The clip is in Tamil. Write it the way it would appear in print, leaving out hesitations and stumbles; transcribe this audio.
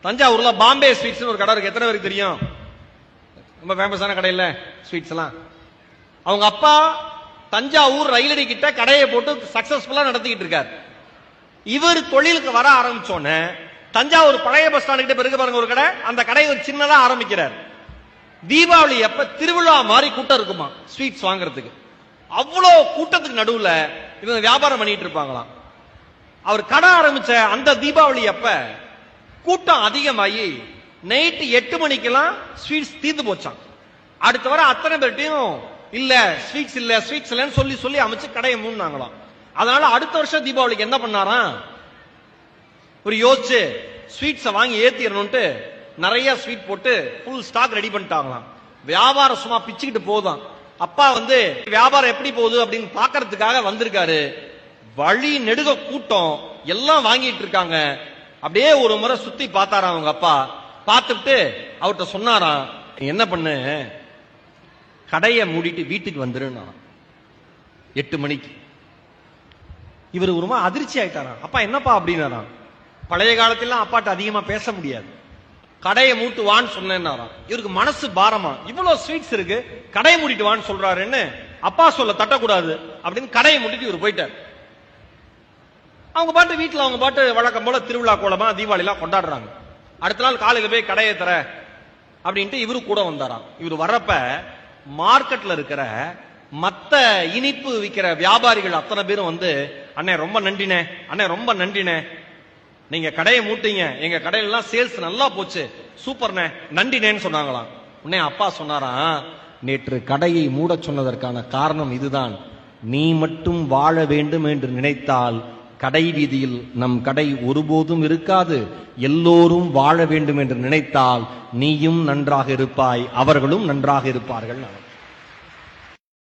தஞ்சாவூர்ல பாம்பே ஸ்வீட்ஸ் ஒரு கடை இருக்கு. எத்தனை பேருக்கு தெரியும்? ரொம்ப ஃபேமஸான கடை இல்ல ஸ்வீட்ஸ் எல்லாம். அவங்க அப்பா தஞ்சாவூர் ரயிலடி கிட்ட கடையை போட்டு சக்சஸ்ஃபுல்லா நடத்திக்கிட்டு இருக்காரு. இவர் தொழிலுக்கு வர ஆரம்பிச்சோன்னு தஞ்சாவூர் பழைய பஸ் ஸ்டாண்ட் கிட்ட பிறகு பாருங்க ஒரு கடை, அந்த கடையை ஒரு சின்னதா ஆரம்பிக்கிறார். தீபாவளி அப்ப திருவிழா மாதிரி கூட்டம் இருக்குமா ஸ்வீட்ஸ் வாங்குறதுக்கு. அவ்வளோ கூட்டத்துக்கு நடுவுல இவங்க வியாபாரம் பண்ணிட்டு இருப்பாங்களாம். அவர் கடை ஆரம்பிச்ச அந்த தீபாவளி அப்ப கூட்டம் அதிகமாகி நைட்டு 8 மணிக்கெல்லாம் ஸ்வீட்ஸ் தீர்ந்து போச்சான். அடுத்த வர அத்தனை பேர்ட்டையும் இல்ல ஸ்வீட்ஸ் இல்ல ஸ்வீட்ஸ் இல்லன்னு சொல்லி சொல்லி அமைச்சு கடையை மூடினாங்களாம். அதனால அடுத்த வருஷம் தீபாவளிக்கு என்ன பண்ணாராம், ஒரு யோசிச்சு ஸ்வீட்ஸை வாங்கி ஏத்திடணும்ட்டு நிறைய ஸ்வீட் போட்டு ஃபுல் ஸ்டாக் ரெடி பண்ணிட்டாங்களாம். வியாபாரம் சும்மா பிச்சுக்கிட்டு போதும். அப்பா வியாபாரம் எப்படி போகுது அப்படின்னு பாக்குறதுக்காக வந்திருக்காரு. வழி நெடுக கூட்டம் எல்லாம் வாங்கிட்டு இருக்காங்க. அப்படியே ஒரு முறை சுத்தி பார்த்தாராம் அவங்க அப்பா. பார்த்துட்டு அவர்கிட்ட சொன்னாராம், என்ன பண்ணு, கடையை மூடிட்டு வீட்டுக்கு வந்துருன்னா 8 மணிக்கு. இவர் ஒரு மாதிரி அதிர்ச்சி ஆயிட்டாராம். அப்பா என்னப்பா அப்படின்னாராம், பழைய காலத்திலாம் அப்பாட்ட அதிகமா பேச முடியாது, கடையை மூட்டு வான்னு சொன்னேன்னாராம். இவருக்கு மனசு பாரமா, இவ்வளவு ஸ்வீட்ஸ் இருக்கு கடையை மூடிட்டு வான்னு சொல்றாருன்னு அப்பா சொல்ல தட்டக்கூடாது அப்படின்னு கடையை மூடிட்டு இவர் போயிட்டார். அவங்க பாட்டு வீட்டுல அவங்க பாட்டு வழக்கம் போல திருவிழா கோலமா தீபாவளி எல்லாம் கொண்டாடுறாங்க. அடுத்த நாள் காலையில போய் கடையை தர அப்படின்ட்டு இவரு கூட வந்தாராம். இவரு வர்றப்ப மார்க்கெட்ல இருக்கிற மத்த இனிப்பு விற்கிற வியாபாரிகள் அத்தனை பேரும் அண்ணே ரொம்ப நன்றினே, அண்ணே ரொம்ப நன்றினே, நீங்க கடையை மூட்டீங்க, எங்க கடையில எல்லாம் சேல்ஸ் நல்லா போச்சு, சூப்பர்னே, நன்றினேன்னு சொன்னாங்களாம். உடனே அப்பா சொன்னாராம், நேற்று கடையை மூட சொன்னதற்கான காரணம் இதுதான். நீ மட்டும் வாழ வேண்டும் என்று நினைத்தால் கடை வீதியில் நம் கடை ஒருபோதும் இருக்காது. எல்லோரும் வாழ வேண்டும் என்று நினைத்தால் நீயும் நன்றாக இருப்பாய், அவர்களும் நன்றாக இருப்பார்கள்.